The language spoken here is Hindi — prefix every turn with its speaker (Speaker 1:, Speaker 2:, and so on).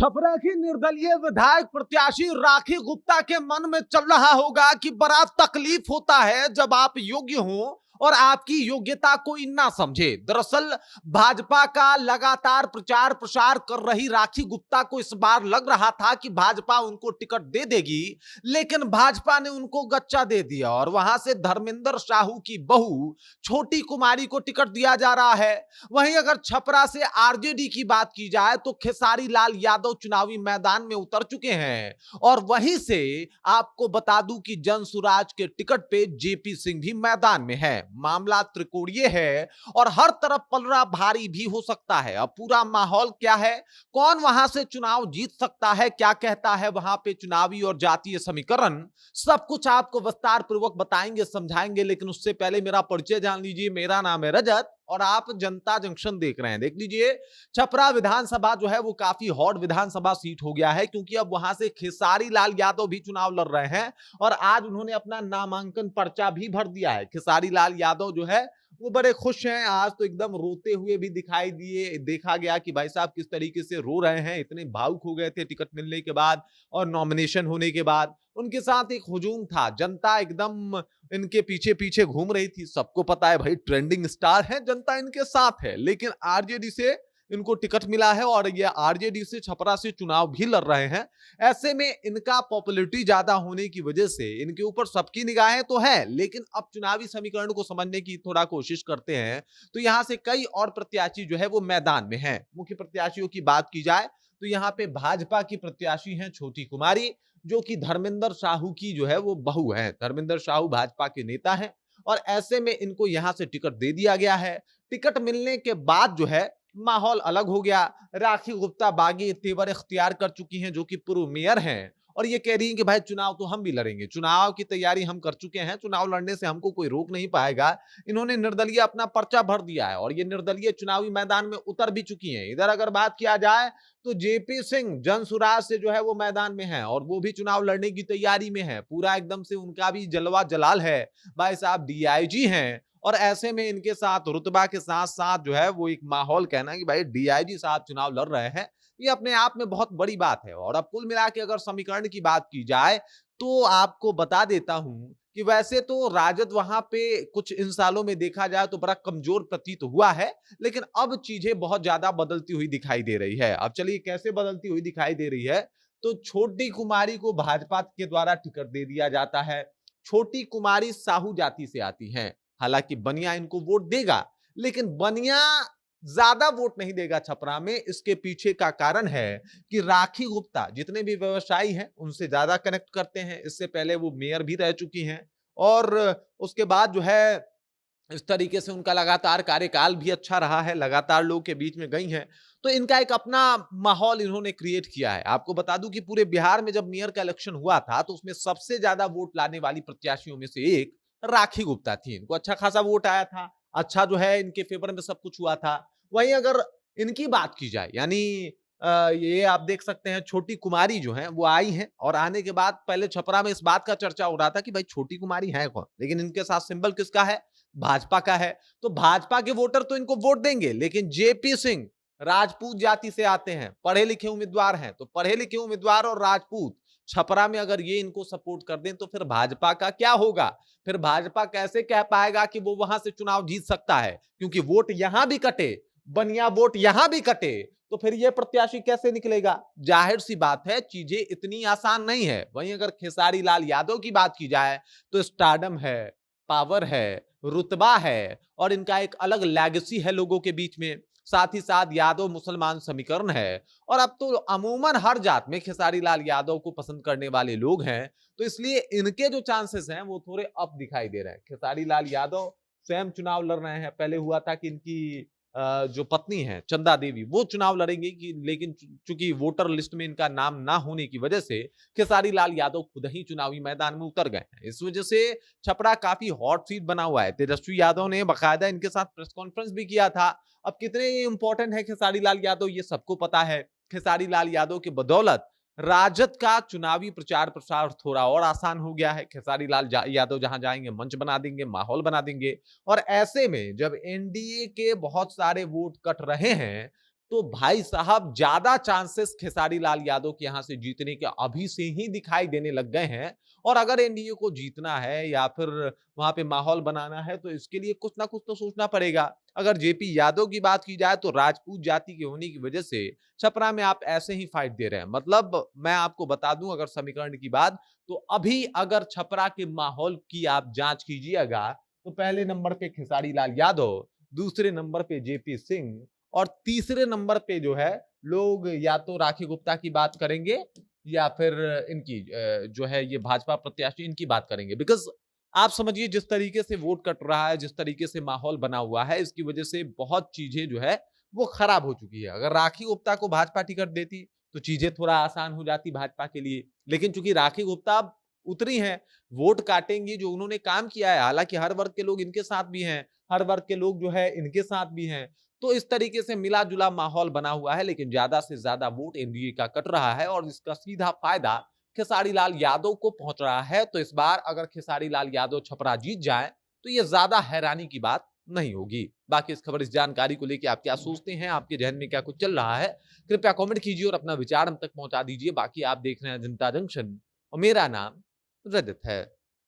Speaker 1: छपरा की निर्दलीय विधायक प्रत्याशी राखी गुप्ता के मन में चल रहा होगा कि बड़ा तकलीफ होता है जब आप योग्य हो और आपकी योग्यता कोई ना समझे। दरअसल भाजपा का लगातार प्रचार प्रसार कर रही राखी गुप्ता को इस बार लग रहा था कि भाजपा उनको टिकट दे देगी, लेकिन भाजपा ने उनको गच्चा दे दिया और वहां से धर्मेंद्र साहू की बहू छोटी कुमारी को टिकट दिया जा रहा है। वहीं अगर छपरा से आरजेडी की बात की जाए तो खेसारी लाल यादव चुनावी मैदान में उतर चुके हैं और वहीं से आपको बता दूं कि जनसुराज के टिकट पे जेपी सिंह भी मैदान में है। मामला त्रिकोणीय है और हर तरफ पलड़ा भारी भी हो सकता है। अब पूरा माहौल क्या है, कौन वहां से चुनाव जीत सकता है, क्या कहता है वहां पे चुनावी और जातीय समीकरण, सब कुछ आपको विस्तार पूर्वक बताएंगे, समझाएंगे। लेकिन उससे पहले मेरा परिचय जान लीजिए। मेरा नाम है रजत और आप जनता जंक्शन देख रहे हैं। देख लीजिए, छपरा विधानसभा जो है वो काफी हॉट विधानसभा सीट हो गया है, क्योंकि अब वहां से खेसारी लाल यादव भी चुनाव लड़ रहे हैं और आज उन्होंने अपना नामांकन पर्चा भी भर दिया है। खेसारी लाल यादव जो है वो बड़े खुश हैं। आज तो एकदम रोते हुए भी दिखाई दिए, देखा गया कि भाई साहब किस तरीके से रो रहे हैं, इतने भावुक हो गए थे टिकट मिलने के बाद और नॉमिनेशन होने के बाद। उनके साथ एक हुजूम था, जनता एकदम इनके पीछे पीछे घूम रही थी। सबको पता है भाई ट्रेंडिंग स्टार है, जनता इनके साथ है। लेकिन आरजेडी से इनको टिकट मिला है और ये आरजेडी से छपरा से चुनाव भी लड़ रहे हैं। ऐसे में इनका पॉपुलैरिटी ज्यादा होने की वजह से इनके ऊपर सबकी निगाहें तो है, लेकिन अब चुनावी समीकरण को समझने की थोड़ा कोशिश करते हैं तो यहां से कई और प्रत्याशी जो है वो मैदान में है। मुख्य प्रत्याशियों की बात की जाए तो यहाँ पे भाजपा की प्रत्याशी हैं छोटी कुमारी, जो कि धर्मेंद्र साहू की जो है वो बहू है। धर्मेंद्र साहू भाजपा के नेता हैं और ऐसे में इनको यहां से टिकट दे दिया गया है। टिकट मिलने के बाद जो है माहौल अलग हो गया। राखी गुप्ता बागी तेवर इख्तियार कर चुकी हैं, जो कि पूर्व मेयर हैं, और ये कह रही हैं कि भाई चुनाव तो हम भी लड़ेंगे, चुनाव की तैयारी हम कर चुके हैं, चुनाव लड़ने से हमको कोई रोक नहीं पाएगा। इन्होंने निर्दलीय अपना पर्चा भर दिया है और ये निर्दलीय चुनावी मैदान में उतर भी चुकी हैं। इधर अगर बात किया जाए तो जेपी सिंह जनसुराज से जो है वो मैदान में है और वो भी चुनाव लड़ने की तैयारी में है। पूरा एकदम से उनका भी जलवा जलाल है, भाई साहब डीआईजी हैं और ऐसे में इनके साथ रुतबा के साथ साथ जो है वो एक माहौल कहना कि भाई डीआईजी साहब चुनाव लड़ रहे हैं, ये अपने आप में बहुत बड़ी बात है। और अब कुल मिला के अगर समीकरण की बात की जाए तो आपको बता देता हूं कि वैसे तो राजद वहां पे कुछ इन सालों में देखा जाए तो बड़ा कमजोर प्रतीत हुआ है, लेकिन अब चीजें बहुत ज्यादा बदलती हुई दिखाई दे रही है। अब चलिए कैसे बदलती हुई दिखाई दे रही है, तो छोटी कुमारी को भाजपा के द्वारा टिकट दे दिया जाता है। छोटी कुमारी साहू जाति से आती हैं, हालांकि बनिया इनको वोट देगा, लेकिन बनिया ज्यादा वोट नहीं देगा छपरा में। इसके पीछे का कारण है कि राखी गुप्ता जितने भी व्यवसायी हैं उनसे ज्यादा कनेक्ट करते हैं। इससे पहले वो मेयर भी रह चुकी हैं और उसके बाद जो है इस तरीके से उनका लगातार कार्यकाल भी अच्छा रहा है, लगातार लोगों के बीच में गई हैं, तो इनका एक अपना माहौल इन्होंने क्रिएट किया है। आपको बता दूं कि पूरे बिहार में जब मेयर का इलेक्शन हुआ था तो उसमें सबसे ज्यादा वोट लाने वाली प्रत्याशियों में से एक राखी गुप्ता थी। इनको अच्छा खासा वोट आया था, अच्छा जो है इनके फेवर में सब कुछ हुआ था। वहीं अगर इनकी बात की जाए, यानी ये आप देख सकते हैं छोटी कुमारी जो है वो आई हैं और आने के बाद पहले छपरा में इस बात का चर्चा हो रहा था कि भाई छोटी कुमारी है कौन, लेकिन इनके साथ सिंबल किसका है, भाजपा का है। तो भाजपा के वोटर तो इनको वोट देंगे, लेकिन जेपी सिंह राजपूत जाति से आते हैं, पढ़े लिखे उम्मीदवार हैं, तो पढ़े लिखे उम्मीदवार और राजपूत छपरा में अगर ये इनको सपोर्ट कर दें तो फिर भाजपा का क्या होगा। फिर भाजपा कैसे कह पाएगा कि वो वहां से चुनाव जीत सकता है, क्योंकि वोट यहां भी कटे, बनिया वोट यहां भी कटे, तो फिर ये प्रत्याशी कैसे निकलेगा। जाहिर सी बात है चीजें इतनी आसान नहीं है। वहीं अगर खेसारी लाल यादव की बात की जाए तो स्टारडम है, पावर है, रुतबा है और इनका एक अलग लेगेसी है लोगों के बीच में। साथ ही साथ यादव मुसलमान समीकरण है और अब तो अमूमन हर जात में खेसारी लाल यादव को पसंद करने वाले लोग हैं, तो इसलिए इनके जो चांसेस हैं वो थोड़े अप दिखाई दे रहे हैं। खेसारी लाल यादव स्वयं चुनाव लड़ रहे हैं। पहले हुआ था कि इनकी जो पत्नी है चंदा देवी वो चुनाव लड़ेंगी कि, लेकिन चूंकि वोटर लिस्ट में इनका नाम ना होने की वजह से खेसारी लाल यादव खुद ही चुनावी मैदान में उतर गए हैं। इस वजह से छपरा काफी हॉट सीट बना हुआ है। तेजस्वी यादव ने बाकायदा इनके साथ प्रेस कॉन्फ्रेंस भी किया था। अब कितने इंपॉर्टेंट है खेसारी लाल यादव ये सबको पता है। खेसारी लाल यादव की बदौलत राजद का चुनावी प्रचार प्रसार थोड़ा और आसान हो गया है। खेसारी लाल यादव जहां जाएंगे मंच बना देंगे, माहौल बना देंगे। और ऐसे में जब एनडीए के बहुत सारे वोट कट रहे हैं तो भाई साहब ज्यादा चांसेस खेसारी लाल यादव के यहां से जीतने के अभी से ही दिखाई देने लग गए हैं। और अगर एनडीए को जीतना है या फिर वहां पे माहौल बनाना है तो इसके लिए कुछ ना कुछ तो सोचना पड़ेगा। अगर जेपी यादव की बात की जाए तो राजपूत जाति के होने की वजह से छपरा में आप ऐसे ही फाइट दे रहे हैं। मतलब मैं आपको बता दूं अगर समीकरण की बात, तो अभी अगर छपरा के माहौल की आप जांच कीजिएगा तो पहले नंबर पे खेसारी लाल यादव, दूसरे नंबर पे जेपी सिंह और तीसरे नंबर पे जो है लोग या तो राखी गुप्ता की बात करेंगे या फिर इनकी जो है ये भाजपा प्रत्याशी इनकी बात करेंगे। बिकॉज आप समझिए जिस तरीके से वोट कट रहा है, जिस तरीके से माहौल बना हुआ है, इसकी वजह से बहुत चीजें जो है वो खराब हो चुकी है। अगर राखी गुप्ता को भाजपा टिकट देती तो चीजें थोड़ा आसान हो जाती भाजपा के लिए, लेकिन चूंकि राखी गुप्ता अब उतरी हैं, वोट काटेंगी जो उन्होंने काम किया है। हालांकि हर वर्ग के लोग इनके साथ भी हैं, हर वर्ग के लोग जो है इनके साथ भी हैं, तो इस तरीके से मिला जुला माहौल बना हुआ है। लेकिन ज्यादा से ज्यादा वोट एनडीए का कट रहा है और इसका सीधा फायदा खेसारी लाल यादव को पहुंच रहा है। तो इस बार अगर खेसारी लाल यादव छपरा जीत जाए तो यह ज्यादा हैरानी की बात नहीं होगी। बाकी इस खबर, इस जानकारी को लेकर आप क्या सोचते हैं, आपके जहन में क्या कुछ चल रहा है, कृपया कमेंट कीजिए और अपना विचार हम तक पहुंचा दीजिए। बाकी आप देख रहे हैं जनता जंक्शन और मेरा नाम रजत है।